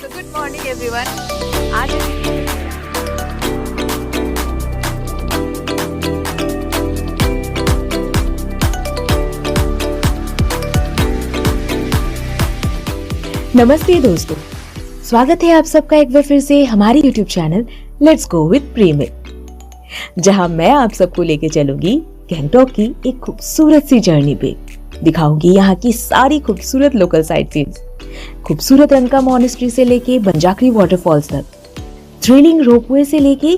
So good morning everyone. आज नमस्ते दोस्तों, स्वागत है आप सबका एक बार फिर से हमारे YouTube channel let's go with प्रीमिल, जहां मैं आप सबको लेके चलूंगी गैंगटॉक की एक खूबसूरत सी जर्नी पे। दिखाऊंगी यहाँ की सारी खूबसूरत लोकल साइट सीन्स, खूबसूरत रंका मॉनेस्ट्री से लेके बंजाकरी वाटरफॉल्स तक, थ्रिलिंग रोपवे से लेके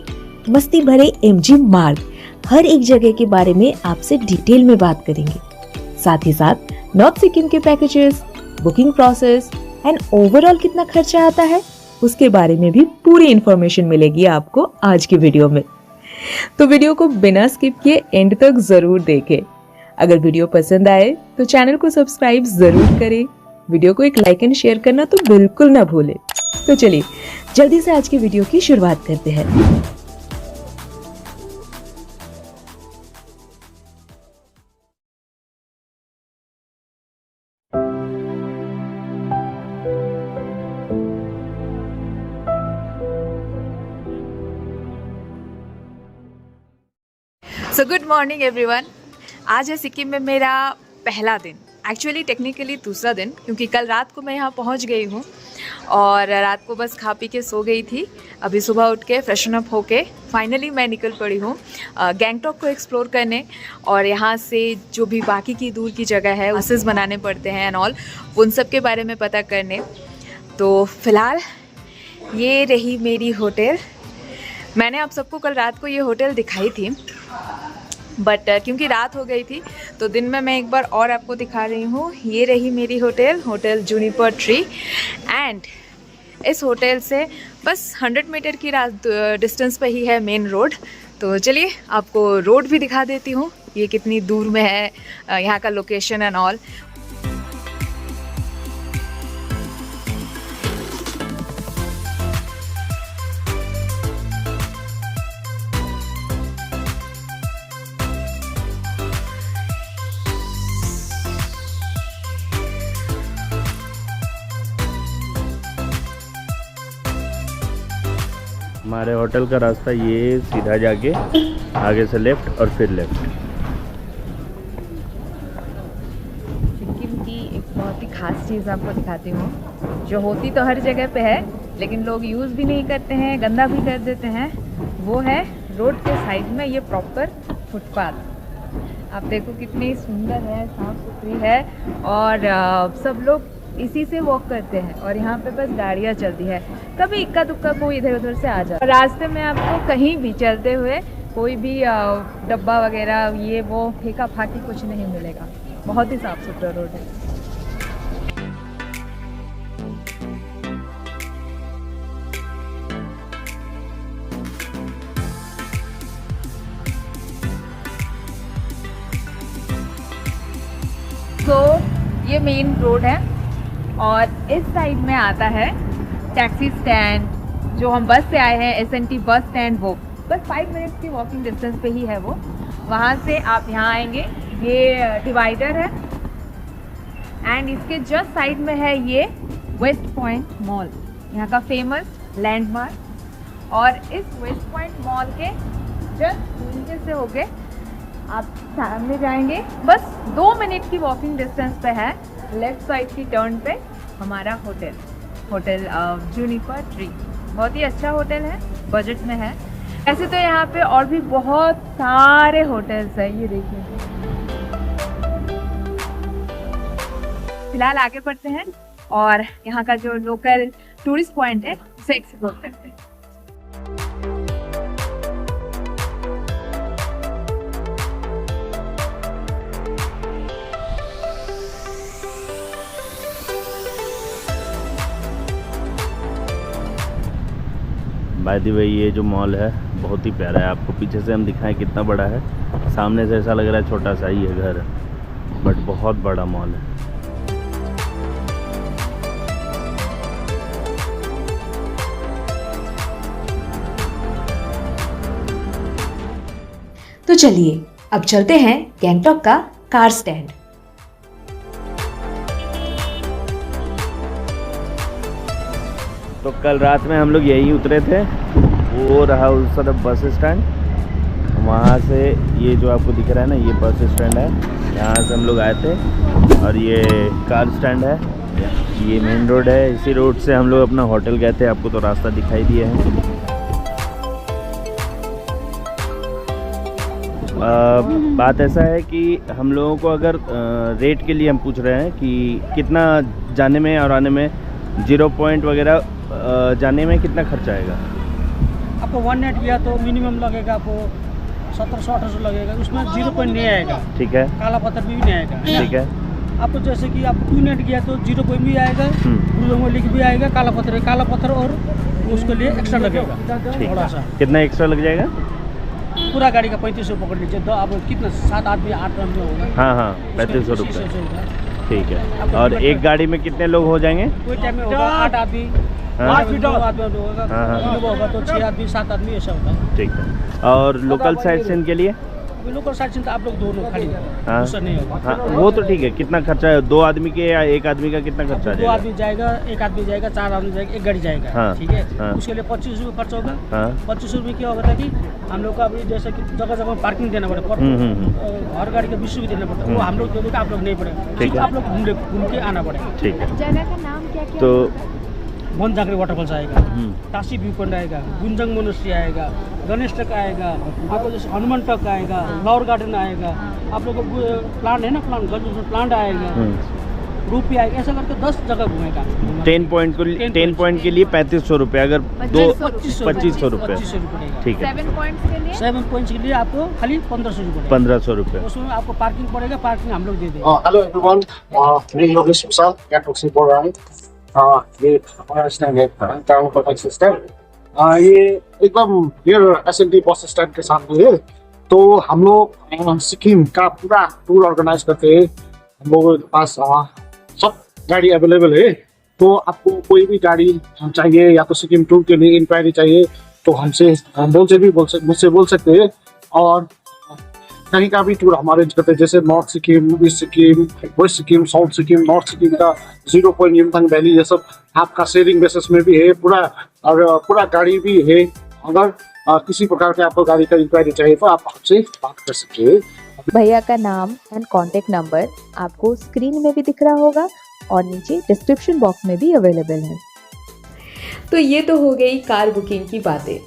मस्ती भरे एमजी मार्ग, हर एक जगह के बारे में आपसे डिटेल में बात करेंगे। साथ ही साथ नॉर्थ सिक्किम के packages, booking process and overall कितना खर्चा आता है उसके बारे में भी पूरी इंफॉर्मेशन मिलेगी आपको आज की वीडियो में। तो वीडियो को बिना स्किप किए एंड तक जरूर देखें। अगर वीडियो पसंद आए तो चैनल को सब्सक्राइब जरूर करें, वीडियो को एक लाइक एंड शेयर करना तो बिल्कुल ना भूलें। तो चलिए जल्दी से आज की वीडियो की शुरुआत करते हैं। So good morning everyone. आज है सिक्किम में मेरा पहला दिन, एक्चुअली टेक्निकली दूसरा दिन, क्योंकि कल रात को मैं यहाँ पहुँच गई हूँ और रात को बस खा पी के सो गई थी। अभी सुबह उठ के फ्रेशन अप होके फाइनली मैं निकल पड़ी हूँ गैंगटॉक को एक्सप्लोर करने, और यहाँ से जो भी बाकी की दूर की जगह है बसेस बनाने पड़ते हैं एंड ऑल, उन सब के बारे में पता करने। तो फ़िलहाल ये रही मेरी होटल। मैंने आप सबको कल रात को ये होटल दिखाई थी, बट क्योंकि रात हो गई थी तो दिन में मैं एक बार और आपको दिखा रही हूँ। ये रही मेरी hotel, hotel Juniper tree, and इस होटल से बस 100 मीटर की डिस्टेंस पे ही है मेन रोड। तो चलिए आपको रोड भी दिखा देती हूँ, ये कितनी दूर में है, यहाँ का लोकेशन एंड ऑल। हमारे होटल का रास्ता ये सीधा जाके आगे से लेफ्ट और फिर लेफ्ट। सिक्किम की एक बहुत ही ख़ास चीज़ आपको दिखाती हूँ, जो होती तो हर जगह पे है लेकिन लोग यूज़ भी नहीं करते हैं, गंदा भी कर देते हैं। वो है रोड के साइड में ये प्रॉपर फुटपाथ। आप देखो कितनी सुंदर है, साफ़ सुथरी है, और सब लोग इसी से वॉक करते हैं, और यहाँ पे बस गाड़ियाँ चलती है। कभी इक्का दुक्का कोई इधर उधर से आ जाए। रास्ते में आपको कहीं भी चलते हुए कोई भी डब्बा वगैरह ये वो फेंका फाकी कुछ नहीं मिलेगा। बहुत ही साफ सुथरा रोड है। तो ये मेन रोड है, और इस साइड में आता है टैक्सी स्टैंड, जो हम बस से आए हैं, SNT बस स्टैंड। वो बस 5 मिनट्स की वॉकिंग डिस्टेंस पे ही है वो। वहाँ से आप यहाँ आएंगे, ये डिवाइडर है, एंड इसके जस्ट साइड में है ये वेस्ट पॉइंट मॉल, यहाँ का फेमस लैंडमार्क। और इस वेस्ट पॉइंट मॉल के जस्ट नीचे से होके आप सामने जाएंगे, बस 2 मिनट की वॉकिंग डिस्टेंस पे है, लेफ्ट साइड की टर्न पे हमारा होटल, होटल जूनिपर ट्री। बहुत ही अच्छा होटल है, बजट में है। ऐसे तो यहाँ पे और भी बहुत सारे होटल्स हैं, ये देखिए। फिलहाल आगे बढ़ते हैं और यहाँ का जो लोकल टूरिस्ट पॉइंट है उसे एक्सप्लोर करते हैं। बाय द वे ये जो मॉल है बहुत ही प्यारा है। आपको पीछे से हम दिखाएं कितना बड़ा है, सामने से ऐसा लग रहा है छोटा सा ही है घर, बट बहुत बड़ा मॉल है। तो चलिए अब चलते हैं गैंगटॉक का कार स्टैंड। तो कल रात में हम लोग यहीं उतरे थे, वो रहा उस तरफ बस स्टैंड, वहाँ से ये जो आपको दिख रहा है ना, ये बस स्टैंड है, यहाँ से हम लोग आए थे। और ये कार स्टैंड है, ये मेन रोड है, इसी रोड से हम लोग अपना होटल गए थे, आपको तो रास्ता दिखाई दिया है। बात ऐसा है कि हम लोगों को अगर रेट के लिए हम पूछ रहे हैं कि कितना जाने में और आने में, 0 पॉइंट वगैरह जाने में कितना खर्चा आएगा? आपको 1 नाइट गया तो मिनिमम लगेगा आपको 1700-1800 लगेगा, उसमें 0 पॉइंट नहीं आएगा। ठीक है, काला पत्थर भी नहीं आएगा। ठीक है। आपको जैसे कि आप 2 नाइट गया तो 0 पॉइंट भी आएगा, लिख भी आएगा, काला पत्थर और उसके लिए एक्स्ट्रा लगेगा थोड़ा सा। कितना एक्स्ट्रा लग जाएगा? पूरा गाड़ी का 3500 पकड़ लीजिए, तो आप कितना 7 आदमी 8 आदमी होगा। हाँ 3500 रुपये, ठीक है। और एक गाड़ी में कितने लोग हो जाएंगे? कोई टाइम में होगा 8 आदमी, 8 आदमी होगा तो 6 आदमी 7 आदमी ऐसा होता है। ठीक है। और लोकल साइट सीन के लिए? लोकल साइट सीन तो आप लोग दोनों खाली, दूसरा नहीं होगा। हाँ वो तो ठीक है। कितना खर्चा है 2 आदमी के या 1 आदमी का, कितना खर्चा है? 2 आदमी जाएगा, 1 आदमी जाएगा, 4 आदमी जाएगा, 1 गाड़ी जाएगा। हाँ, ठीक है। हाँ। उसके लिए 25 रुपये खर्च होगा। हाँ। 25 रुपये क्या होगा कि हम लोग का अभी जैसे कि जगह जगह पार्किंग देना पड़ेगा, हर गाड़ी का 20 रुपये देना पड़ता है, वो हम लोग दे देगा, आप लोग नहीं पड़ेगा। ठीक है। आप लोग घूम के आना पड़ेगा। ठीक है। जगह का नाम क्या क्या? तो बनझांगरी वाटरफॉल्स आएगा, ताशी व्यू पॉइंट आएगा, गुंजंग मोनेस्ट्री आएगा, गणेश टक आएगा, आपको जैसे हनुमान टक आएगा, फ्लावर गार्डन आएगा, आप लोग को प्लांट है ना, प्लांट आएगा, रूपी आएगा, ऐसा करके 10 जगह घूमेगा। 10 पॉइंट के लिए 3500 रुपये, अगर 2500 रुपये। ठीक है। 7 पॉइंट्स के लिए 7 पॉइंट्स के लिए आपको खाली 1500 रुपये। 1500 रुपये। उसमें आपको पार्किंग पड़ेगा, पार्किंग हम लोग दे देंगे। हेलो एवरीवन, मैं योगेश विशाल गैंगटॉक से बोल रहा हूँ। ये हमारा स्टैंड है गैंगटॉक स्टैंड। ये एकदम नियर एसएनटी बस स्टैंड के सामने है। तो हम लोग सिक्किम का पूरा टूर ऑर्गेनाइज करते हैं। हम लोगों के पास सब गाड़ी अवेलेबल है। तो आपको कोई भी गाड़ी चाहिए या तो सिक्किम टूर के लिए इंक्वायरी चाहिए तो मुझसे बोल सकते हैं। और कहीं का भी टूर हमारे करते हैं, जैसे north Sikkim, east Sikkim, west Sikkim, south Sikkim, north Sikkim का 0 पॉइंट युमथांग वैली, ये सब आपका शेयरिंग बेसिस में भी है पूरा। और पूरा गाड़ी भी है। अगर किसी प्रकार के आपको गाड़ी का इंक्वायरी चाहिए तो आप हमसे बात कर सकते हैं। भैया का नाम एंड कॉन्टेक्ट नंबर आपको स्क्रीन में भी दिख रहा होगा और नीचे डिस्क्रिप्शन बॉक्स में भी अवेलेबल है। तो ये तो हो गई कार बुकिंग की बातें।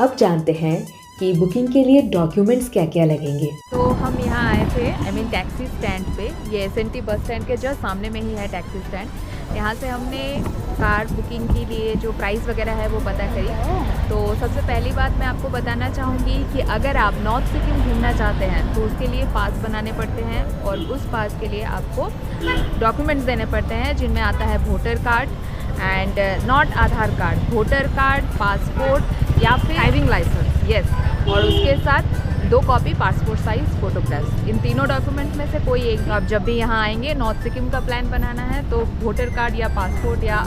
अब जानते हैं कि बुकिंग के लिए डॉक्यूमेंट्स क्या क्या लगेंगे। तो हम यहाँ आए थे टैक्सी स्टैंड पे। ये एसएनटी बस स्टैंड के जस्ट सामने में ही है टैक्सी स्टैंड। यहाँ से हमने कार बुकिंग के लिए जो प्राइस वगैरह है वो पता करी। तो सबसे पहली बात मैं आपको बताना चाहूँगी कि अगर आप नॉर्थ सिक्किम घूमना चाहते हैं तो उसके लिए पास बनाने पड़ते हैं और उस पास के लिए आपको डॉक्यूमेंट्स देने पड़ते हैं, जिनमें आता है voter card and not Aadhaar card, voter card, passport या फिर ड्राइविंग लाइसेंस, यस, और उसके साथ 2 कॉपी पासपोर्ट साइज फोटोग्राफ्स। इन तीनों डॉक्यूमेंट में से कोई एक। आप जब भी यहाँ आएंगे, नॉर्थ सिक्किम का प्लान बनाना है तो वोटर कार्ड या पासपोर्ट या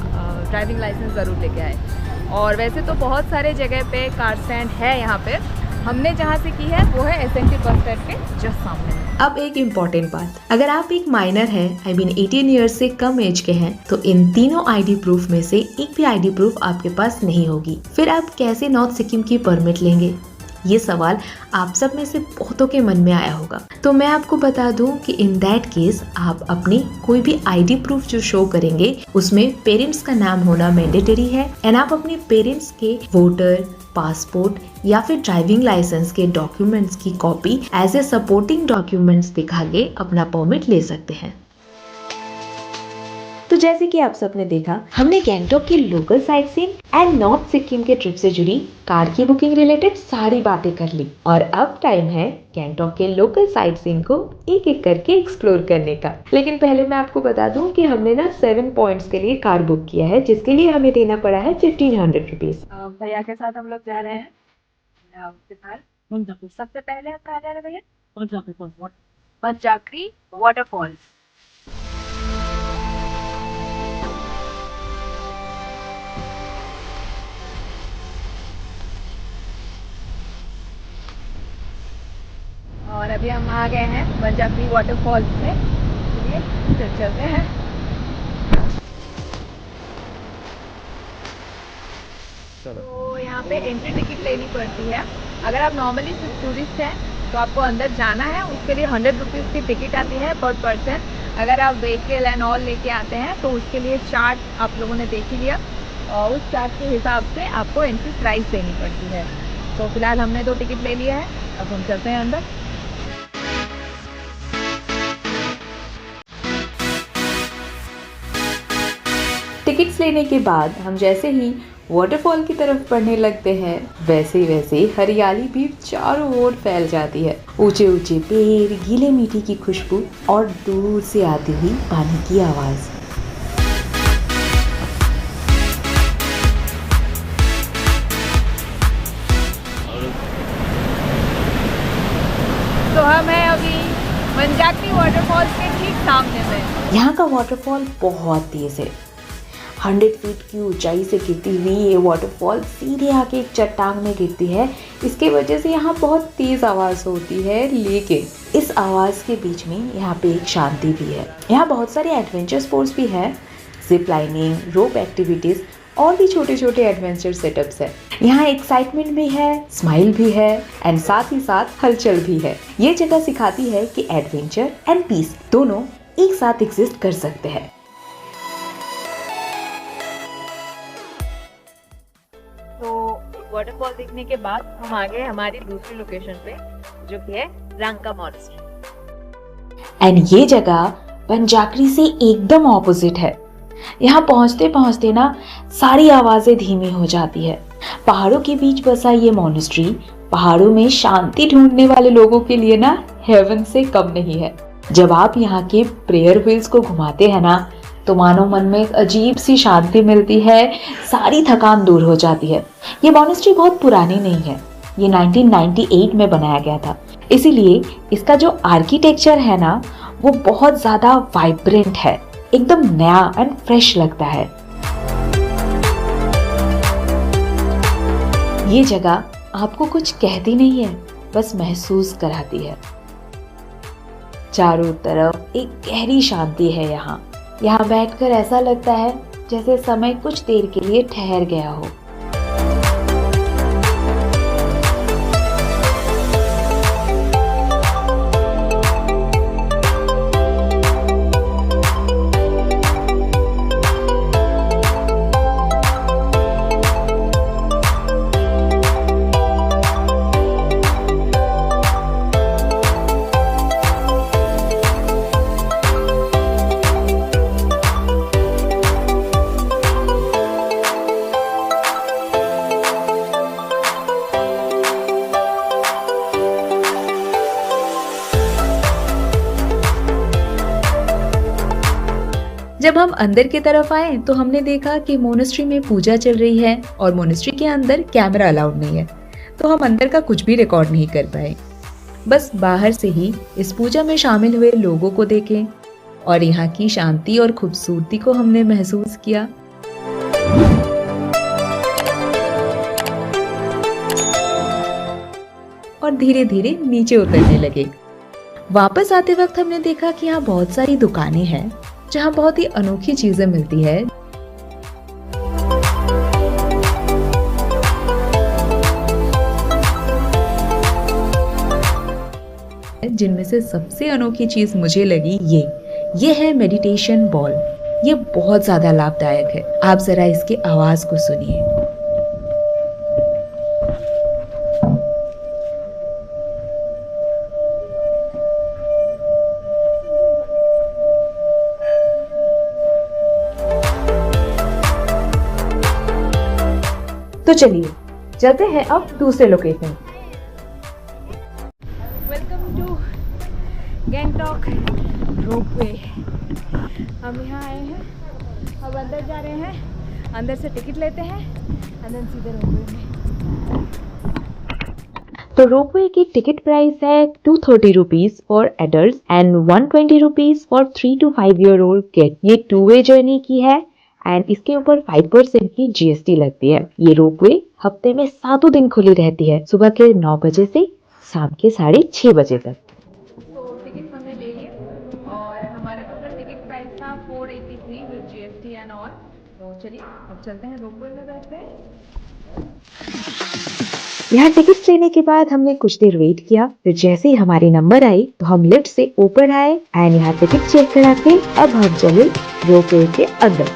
ड्राइविंग लाइसेंस ज़रूर लेके आए। और वैसे तो बहुत सारे जगह पे कार स्टैंड है यहाँ पे। हमने जहाँ से की है वो है एसएनटी बस स्टैंड के जस्ट सामने। अब एक इम्पॉर्टेंट बात, अगर आप एक माइनर हैं, आई मीन 18 ईयर्स से कम एज के हैं, तो इन तीनों आईडी प्रूफ में से एक भी आईडी प्रूफ आपके पास नहीं होगी। फिर आप कैसे नॉर्थ सिक्किम की परमिट लेंगे? ये सवाल आप सब में से बहुतों के मन में आया होगा। तो मैं आपको बता दूं कि इन दैट केस आप अपनी कोई भी आईडी प्रूफ जो शो करेंगे उसमें पेरेंट्स का नाम होना मैंडेटरी है एंड आप अपने पेरेंट्स के वोटर, पासपोर्ट या फिर ड्राइविंग लाइसेंस के डॉक्यूमेंट्स की copy as a supporting documents दिखा के अपना परमिट ले सकते हैं। तो जैसे कि आप सबने देखा, हमने गैंगटॉक की local sight seeing and north Sikkim के ट्रिप से जुड़ी कार की बुकिंग रिलेटेड सारी बातें कर ली और अब टाइम है गैंगटॉक के लोकल साइट सीइंग को एक एक करके एक्सप्लोर करने का। लेकिन पहले मैं आपको बता दूं कि हमने ना 7 पॉइंट्स के लिए कार बुक किया है, जिसके लिए हमें देना पड़ा है 1500 रुपीज। भैया के साथ हम लोग जा रहे हैं सबसे पहले हम कहाँ जा रहे हैं भैया? पंचाकरी वाटरफॉल्स। और अभी हम आ गए हैं पंचाकरी वाटरफॉल्स में। चलिए चलते हैं। चलो। तो यहाँ पे एंट्री टिकट लेनी पड़ती है। अगर आप नॉर्मली टूरिस्ट हैं तो आपको अंदर जाना है, उसके लिए 100 रुपीज़ की टिकट आती है पर पर्सन। अगर आप व्हीकल एंड ऑल लेके आते हैं तो उसके लिए चार्ट आप लोगों ने देख ही लिया, और उस चार्ट के हिसाब से आपको एंट्री प्राइस देनी पड़ती है। तो फिलहाल हमने 2 टिकट ले लिया है, अब हम चलते हैं अंदर। टिकट्स लेने के बाद हम जैसे ही वाटरफॉल की तरफ बढ़ने लगते हैं, वैसे वैसे हरियाली भी चारों ओर फैल जाती है। ऊंचे ऊंचे पेड़, गीले मिट्टी की खुशबू और दूर से आती हुई पानी की आवाज। तो हम हैं अभी मंजाकनी वाटरफॉल के ठीक सामने में। यहाँ का वाटरफॉल बहुत तेज है। 100 फीट की ऊंचाई से गिरती हुई ये वाटरफॉल सीधे आके एक चट्टान में गिरती है। इसके वजह से यहाँ बहुत तेज आवाज़ होती है, लेकिन इस आवाज़ के बीच में यहाँ पे एक शांति भी है। यहाँ बहुत सारे एडवेंचर स्पोर्ट्स भी हैं, जिप लाइनिंग, रोप एक्टिविटीज़ और भी छोटे छोटे एडवेंचर सेटअप्स है। यहाँ एक्साइटमेंट भी है, स्माइल भी है एंड साथ ही साथ हलचल भी है। ये जगह सिखाती है कि एडवेंचर एंड पीस दोनों एक साथ एग्जिस्ट कर सकते हैं। तो वाटरफॉल देखने के बाद हम आ गए हमारी दूसरी लोकेशन पे, जो कि है रंका मॉनेस्ट्री। एंड ये जगह पंजाकरी से एकदम ऑपोजिट है। यहाँ पहुँचते पहुँचते ना सारी आवाज़ें धीमी हो जाती है। पहाड़ों के बीच बसा ये मॉनेस्ट्री पहाड़ों में शांति ढूंढने वाले लोगों के लिए ना हेवन से कम नहीं है। जब आप यहाँ के प्रेयर व्हील्स को घुमाते हैं ना, तो मानो मन में एक अजीब सी शांति मिलती है, सारी थकान दूर हो जाती है। ये मॉनेस्ट्री बहुत पुरानी नहीं है, ये 1998 में बनाया गया था, इसीलिए इसका जो आर्किटेक्चर है ना वो बहुत ज़्यादा वाइब्रेंट है, एकदम नया एंड फ्रेश लगता है। ये जगह आपको कुछ कहती नहीं है, बस महसूस कराती है। चारों तरफ एक गहरी शांति है। यहाँ बैठकर ऐसा लगता है जैसे समय कुछ देर के लिए ठहर गया हो। जब हम अंदर की तरफ आए तो हमने देखा कि मोनेस्ट्री में पूजा चल रही है और मोनेस्ट्री के अंदर कैमरा अलाउड नहीं है, तो हम अंदर का कुछ भी रिकॉर्ड नहीं कर पाए। बस बाहर से ही इस पूजा में शामिल हुए लोगों को देखें और यहाँ की शांति और खूबसूरती को हमने महसूस किया। और धीरे धीरे नीचे उतरने लगे। वापस आते वक्त हमने देखा कि यहाँ बहुत सारी दुकानें हैं जहाँ बहुत ही अनोखी चीजें मिलती है। जिनमें से सबसे अनोखी चीज मुझे लगी ये है मेडिटेशन बॉल। ये बहुत ज्यादा लाभदायक है। आप जरा इसकी आवाज को सुनिए। तो चलिए चलते हैं अब दूसरे location. Welcome to Gangtok ropeway. हम यहाँ आए हैं, अब अंदर जा रहे हैं, अंदर से टिकट लेते हैं और देन सीधे रोपवे में। तो रोपवे की टिकट प्राइस है 230 rupees for adult and 120 rupees for 3 to 5 year old kid. ये 2-वे जर्नी की है एंड इसके ऊपर 5% की GST लगती है। ये रोपवे हफ्ते में 7 दिन खुली रहती है, सुबह के 9 बजे से शाम के 6:30 बजे तक। तो टिकट हमने ले लिए और हमारा टोटल टिकट प्राइस था 483 विद GST एंड ऑल। तो चलिए अब चलते हैं, रोपवे में बैठते हैं यहाँ टिकट लेने के बाद हमने कुछ देर वेट किया, फिर जैसे ही हमारी नंबर आई तो हम लिफ्ट से ऊपर आए एंड यहाँ टिकट चेक करा के अब हम चले रोपवे के अंदर।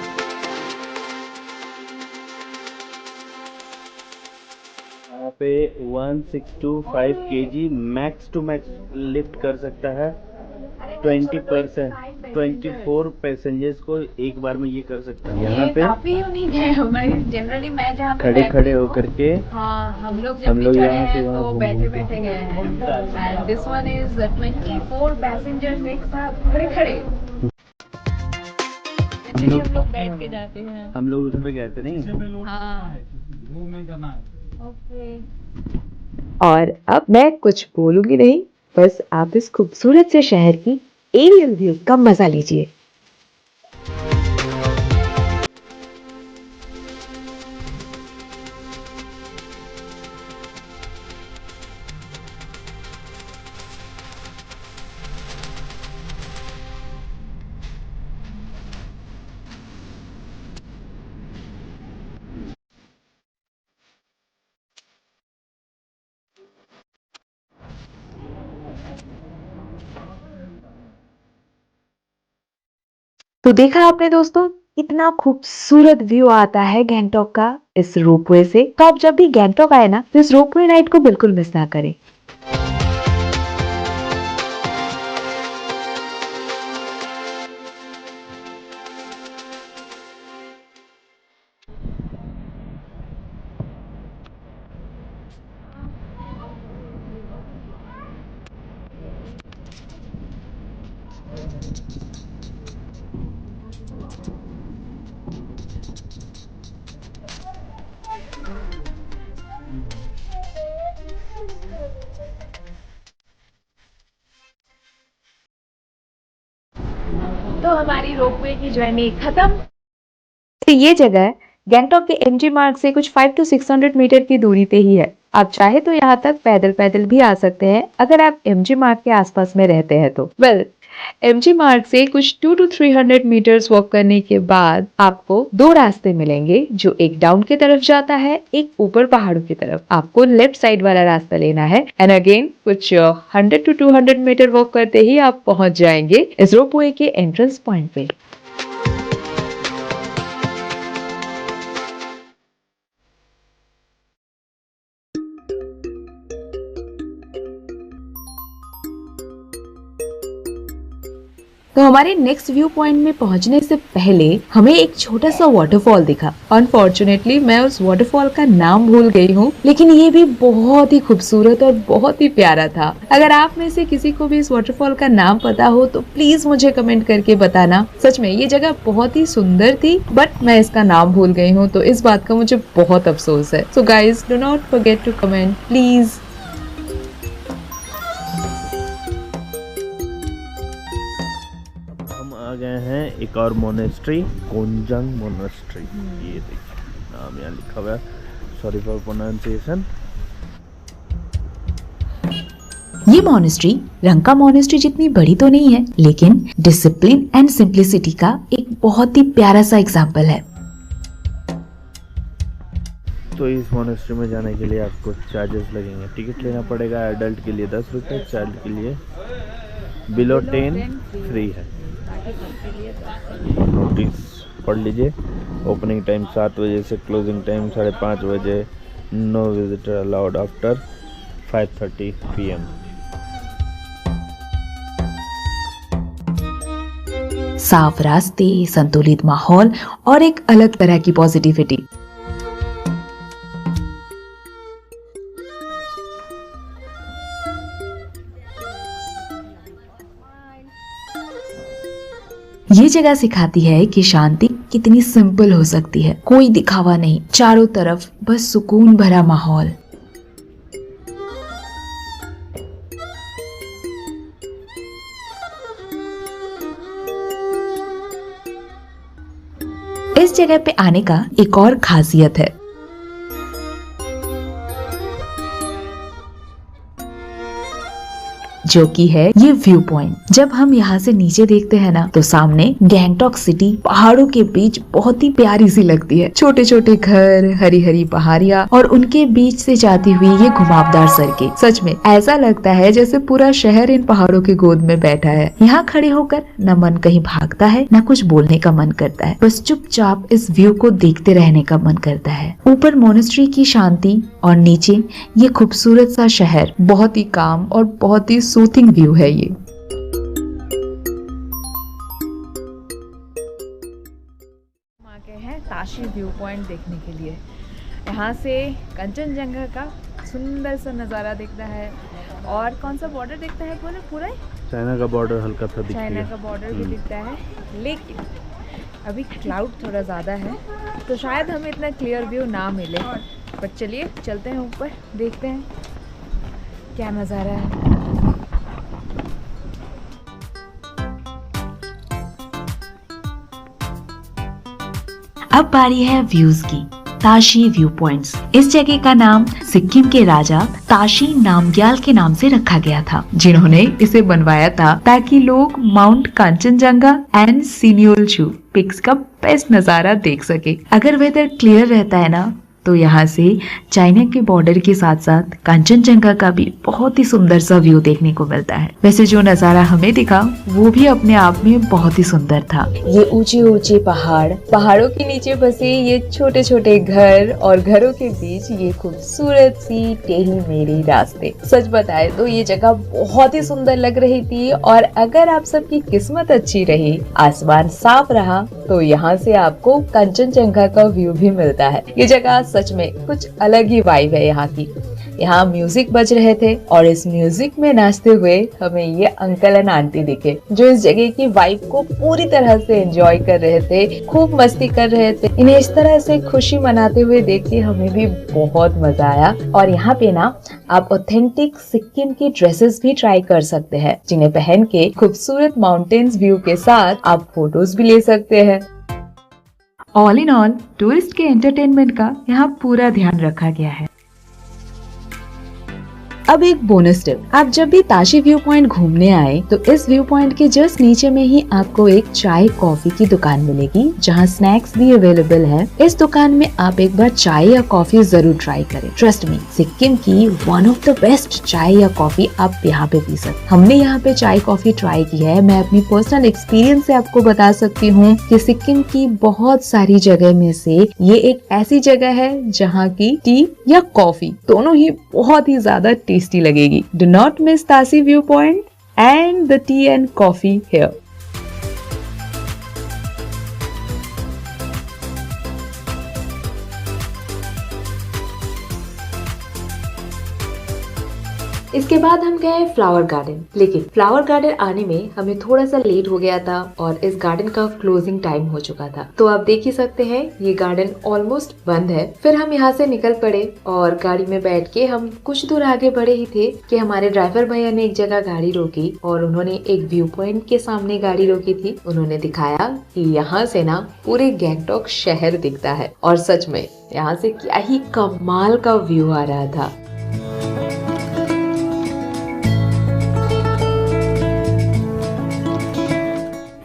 यहाँ पे 1625 kg max to max lift कर सकता है। 24 पैसेंजर्स को एक बार में ये कर सकता है। यहाँ पे जनरली मैं जहाँ खड़े खड़े होकर के हाँ हम लोग यहाँ से वहाँ तो बैठे बैठे गए हैं। दिस वन इज 24 पैसेंजर्स एक साथ खड़े खड़े। हम लोग बैठ के जाते हैं। हम लोग उसमें गए थे नहीं। हाँ और अब मैं कुछ बोलूंगी नहीं, बस आप इस खूबसूरत से शहर की एरियल व्यू का मजा लीजिए। तो देखा आपने दोस्तों, इतना खूबसूरत व्यू आता है गैंगटॉक का इस रोपवे से। तो आप जब भी गैंगटॉक आए ना तो इस रोपवे राइड को बिल्कुल मिस ना करें। तो हमारी रोपवे की जर्नी खत्म। तो ये जगह गैंगटॉक के एमजी मार्ग से कुछ 500 to 600 मीटर की दूरी पे ही है। आप चाहे तो यहाँ तक पैदल पैदल भी आ सकते हैं अगर आप एमजी मार्ग के आसपास में रहते हैं तो। एमजी मार्ग से कुछ 200 to 300 मीटर्स वॉक करने के बाद आपको दो रास्ते मिलेंगे, जो एक डाउन की तरफ जाता है, एक ऊपर पहाड़ों की तरफ। आपको लेफ्ट साइड वाला रास्ता लेना है एंड अगेन कुछ 100 to 200 मीटर वॉक करते ही आप पहुंच जाएंगे इस रोपवे के एंट्रेंस पॉइंट पे। तो हमारे नेक्स्ट व्यू पॉइंट में पहुंचने से पहले हमें एक छोटा सा वाटरफॉल दिखा। अनफॉर्चुनेटली मैं उस वाटरफॉल का नाम भूल गई हूँ, लेकिन ये भी बहुत ही खूबसूरत और बहुत ही प्यारा था। अगर आप में से किसी को भी इस वाटरफॉल का नाम पता हो तो प्लीज मुझे कमेंट करके बताना। सच में ये जगह बहुत ही सुंदर थी, बट मैं इसका नाम भूल गई हूँ, तो इस बात का मुझे बहुत अफसोस है। So guys, do not forget to comment please. आ गए हैं एक और मोनेस्ट्री, कोंजंग मोनेस्ट्री। ये देखिए नाम यहाँ लिखा हुआ है, सॉरी फॉर प्रोनाउंसिएशन। ये मोनेस्ट्री रंका मोनेस्ट्री जितनी बड़ी तो नहीं है, लेकिन डिसिप्लिन एंड सिंप्लिसिटी का एक बहुत ही प्यारा सा एग्जाम्पल है। तो इस मोनेस्ट्री में जाने के लिए आपको चार्जेस लगेंगे। टिकट लेना पड़ेगा। एडल्ट के लिए 10 रुपये, चाइल्ड के लिए बिलो 10 फ्री है। नोटिस पढ़ लीजिए। ओपनिंग टाइम 7 बजे से क्लोजिंग टाइम 5:30 बजे। No visitor allowed after 5:30 PM। साफ रास्ते, संतुलित माहौल और एक अलग तरह की पॉजिटिविटी। ये जगह सिखाती है कि शांति कितनी सिंपल हो सकती है। कोई दिखावा नहीं, चारों तरफ बस सुकून भरा माहौल। इस जगह पे आने का एक और खासियत है। जो कि है ये व्यू पॉइंट। जब हम यहाँ से नीचे देखते हैं ना तो सामने गैंगटॉक सिटी पहाड़ों के बीच बहुत ही प्यारी सी लगती है। छोटे छोटे घर, हरी हरी पहाड़ियाँ और उनके बीच से जाती हुई ये घुमावदार सड़कें, सच में ऐसा लगता है जैसे पूरा शहर इन पहाड़ों की गोद में बैठा है। यहाँ खड़े होकर न मन कहीं भागता है न कुछ बोलने का मन करता है, बस चुपचाप इस व्यू को देखते रहने का मन करता है। ऊपर मोनेस्ट्री की शांति और नीचे ये खूबसूरत सा शहर, बहुत ही काम और बहुत ही सूथिंग व्यू है ये। आ गए हैं ताशी व्यू पॉइंट देखने के लिए। यहाँ से कंचनजंगा का सुंदर सा नज़ारा दिखता है और कौन सा बॉर्डर दिखता है बोले पूरा? चाइना का बॉर्डर हल्का सा दिखता है। चाइना का बॉर्डर भी दिखता है, लेकिन अभी क्लाउड थोड़ा ज़्यादा है तो शायद हमें इतना क्लियर व्यू ना मिले। पर चलिए चलते हैं ऊपर, देखते हैं क्या नज़ारा है। अब बारी है व्यूज की। Tashi view points. इस जगह का नाम सिक्किम के राजा ताशी नामग्याल के नाम से रखा गया था, जिन्होंने इसे बनवाया था ताकि लोग माउंट कंचनजंगा एंड सिन्योलचू पिक्स का बेस्ट नजारा देख सके। अगर वेदर क्लियर रहता है ना तो यहाँ से चाइना के बॉर्डर के साथ साथ कंचनजंगा का भी बहुत ही सुंदर सा व्यू देखने को मिलता है। वैसे जो नजारा हमें दिखा वो भी अपने आप में बहुत ही सुंदर था। ये ऊंचे ऊंचे पहाड़, पहाड़ों के नीचे बसे ये छोटे छोटे घर और घरों के बीच ये खूबसूरत सी टेढ़ी मेढ़ी रास्ते। सच बताए तो ये जगह बहुत ही सुंदर लग रही थी और अगर आप सबकी किस्मत अच्छी रही, आसमान साफ रहा तो यहाँ से आपको कंचनजंगा का व्यू भी मिलता है। ये जगह सच में कुछ अलग ही वाइब है यहाँ की। यहाँ म्यूजिक बज रहे थे और इस म्यूजिक में नाचते हुए हमें ये अंकल एंड आंटी दिखे, जो इस जगह की वाइब को पूरी तरह से एंजॉय कर रहे थे, खूब मस्ती कर रहे थे। इन्हें इस तरह से खुशी मनाते हुए देख के हमें भी बहुत मजा आया। और यहाँ पे ना आप ऑथेंटिक सिक्किम की ड्रेसेस भी ट्राई कर सकते हैं, जिन्हें पहन के खूबसूरत माउंटेन्स व्यू के साथ आप फोटोज भी ले सकते हैं। ऑल इन ऑल टूरिस्ट के एंटरटेनमेंट का यहाँ पूरा ध्यान रखा गया है। अब एक बोनस टिप, आप जब भी ताशी व्यू पॉइंट घूमने आए तो इस व्यू पॉइंट के जस्ट नीचे में ही आपको एक चाय कॉफी की दुकान मिलेगी, जहाँ स्नैक्स भी अवेलेबल है। इस दुकान में आप एक बार चाय या कॉफी जरूर ट्राई करें। ट्रस्ट मी, सिक्किम की वन ऑफ द बेस्ट चाय या कॉफी आप यहाँ पे पी सकते। हमने यहाँ पे चाय कॉफी ट्राई की है। मैं अपनी पर्सनल एक्सपीरियंस से आपको बता सकती हूँ कि सिक्किम की बहुत सारी जगह में से ये एक ऐसी जगह है जहाँ की टी या कॉफी दोनों ही बहुत ही ज्यादा टेस्टी लगेगी। Do not miss Tashi viewpoint and the tea and coffee here. इसके बाद हम गए फ्लावर गार्डन, लेकिन फ्लावर गार्डन आने में हमें थोड़ा सा लेट हो गया था और इस गार्डन का क्लोजिंग टाइम हो चुका था। तो आप देख ही सकते हैं ये गार्डन ऑलमोस्ट बंद है। फिर हम यहाँ से निकल पड़े और गाड़ी में बैठ के हम कुछ दूर आगे बढ़े ही थे कि हमारे ड्राइवर भैया ने एक जगह गाड़ी रोकी और उन्होंने एक व्यू पॉइंट के सामने गाड़ी रोकी थी। उन्होंने दिखाया कि यहाँ से ना पूरे गैंगटॉक शहर दिखता है और सच में यहाँ से क्या ही कमाल का व्यू आ रहा था।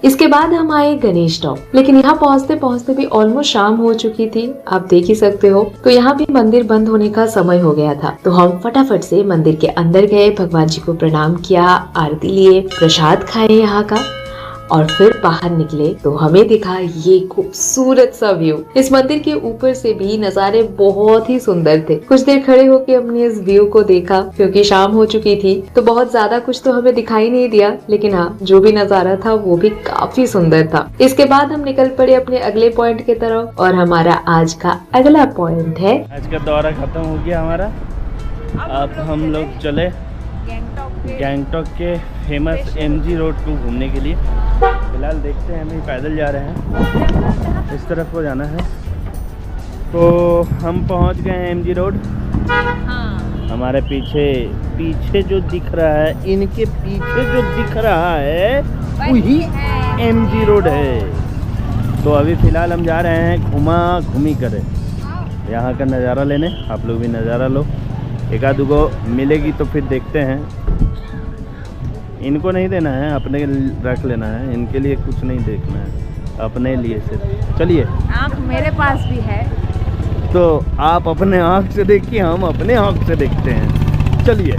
इसके बाद हम आए गणेश टॉप, लेकिन यहाँ पहुँचते पहुँचते भी ऑलमोस्ट शाम हो चुकी थी। आप देख ही सकते हो। तो यहाँ भी मंदिर बंद होने का समय हो गया था, तो हम फटाफट से मंदिर के अंदर गए, भगवान जी को प्रणाम किया, आरती लिए, प्रसाद खाए यहाँ का और फिर बाहर निकले तो हमें दिखा ये खूबसूरत सा व्यू। इस मंदिर के ऊपर से भी नज़ारे बहुत ही सुंदर थे। कुछ देर खड़े होकर हमने इस व्यू को देखा, क्योंकि शाम हो चुकी थी तो बहुत ज्यादा कुछ तो हमें दिखाई नहीं दिया, लेकिन हाँ जो भी नज़ारा था वो भी काफी सुंदर था। इसके बाद हम निकल पड़े अपने अगले पॉइंट की तरफ और हमारा आज का अगला पॉइंट है। आज का दौरा खत्म हो गया हमारा। अब हम लोग चले गैंगटॉक के फेमस MG रोड को घूमने के लिए। फिलहाल देखते हैं, हम पैदल जा रहे हैं, इस तरफ को जाना है। तो हम पहुंच गए हैं MG रोड। हमारे पीछे जो दिख रहा है, इनके पीछे जो दिख रहा है वही MG रोड है। तो अभी फ़िलहाल हम जा रहे हैं घूमी करे यहाँ का नज़ारा लेने। आप लोग भी नज़ारा लो, एक आध गो मिलेगी तो फिर देखते हैं। इनको नहीं देना है, अपने रख लेना है, इनके लिए कुछ नहीं देखना है, अपने लिए सिर्फ। चलिए, आँख मेरे पास भी है। तो आप अपने आँख से देखिए, हम अपने आँख से देखते हैं। चलिए।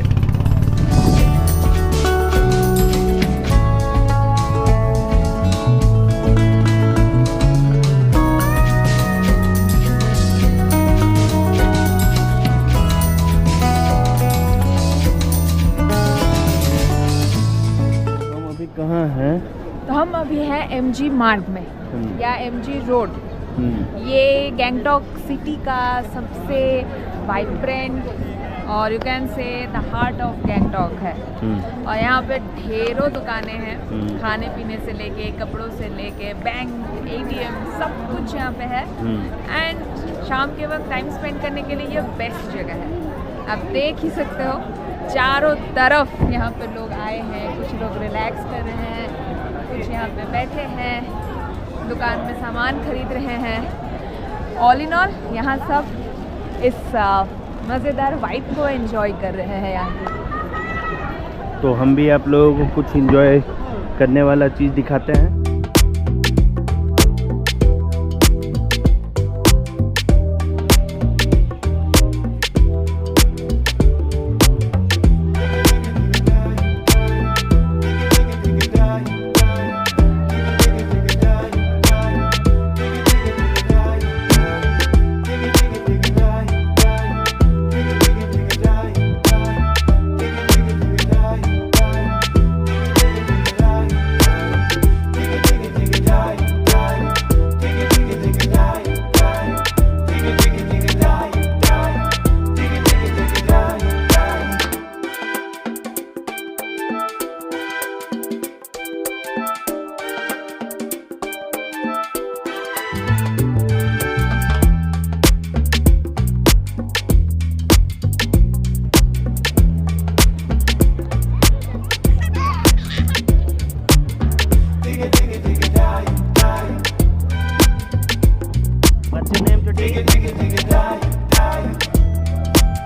हम अभी कहाँ हैं? तो हम अभी हैं MG मार्ग में या MG रोड। ये गैंगटॉक सिटी का सबसे वाइब्रेंट और you can say the heart of Gangtok है। और यहाँ पे ढेरों दुकानें हैं, खाने पीने से लेके कपड़ों से लेके बैंक, ATM, सब कुछ यहाँ पे है। एंड शाम के वक्त टाइम स्पेंड करने के लिए ये बेस्ट जगह है। आप देख ही सकते हो चारों तरफ यहाँ पे लोग आए हैं, कुछ लोग रिलैक्स कर रहे हैं, कुछ यहाँ पे बैठे हैं, दुकान में सामान खरीद रहे हैं। ऑल इन ऑल यहाँ सब इस मज़ेदार वाइब को एंजॉय कर रहे हैं यहाँ की। तो हम भी आप लोगों को कुछ एंजॉय करने वाला चीज़ दिखाते हैं।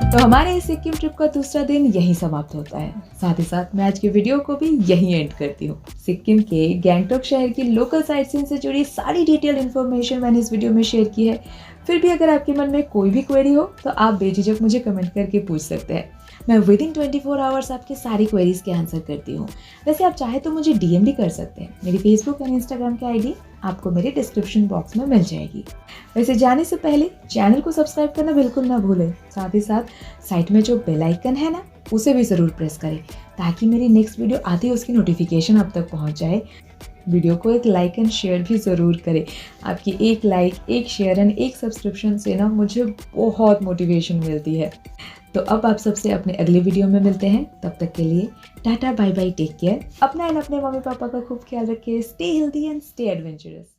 तो हमारे इस सिक्किम ट्रिप का दूसरा दिन यहीं समाप्त होता है। साथ ही साथ मैं आज की वीडियो को भी यहीं एंड करती हूँ। सिक्किम के गैंगटॉक शहर की लोकल साइट सीइंग से जुड़ी सारी डिटेल इन्फॉर्मेशन मैंने इस वीडियो में शेयर की है। फिर भी अगर आपके मन में कोई भी क्वेरी हो तो आप बेझिझक मुझे कमेंट करके पूछ सकते हैं। मैं विद इन 24 आवर्स आपके सारी क्वेरीज के आंसर करती हूँ। वैसे आप चाहे तो मुझे DM भी कर सकते हैं। मेरी फेसबुक और इंस्टाग्राम की ID आपको मेरे डिस्क्रिप्शन बॉक्स में मिल जाएगी। वैसे जाने से पहले चैनल को सब्सक्राइब करना बिल्कुल ना भूलें। साथ ही साथ साइड में जो बेल आइकन है ना, उसे भी ज़रूर प्रेस करें ताकि मेरी नेक्स्ट वीडियो आती है उसकी नोटिफिकेशन आप तक पहुँच जाए। वीडियो को एक लाइक एंड शेयर भी ज़रूर करें। आपकी एक लाइक, एक शेयर एंड एक सब्सक्रिप्शन से ना मुझे बहुत मोटिवेशन मिलती है। तो अब आप सबसे अपने अगले वीडियो में मिलते हैं। तब तक के लिए tata, bye bye, take care. अपना एंड अपने मम्मी पापा का खूब ख्याल रखिए। Stay healthy and stay adventurous.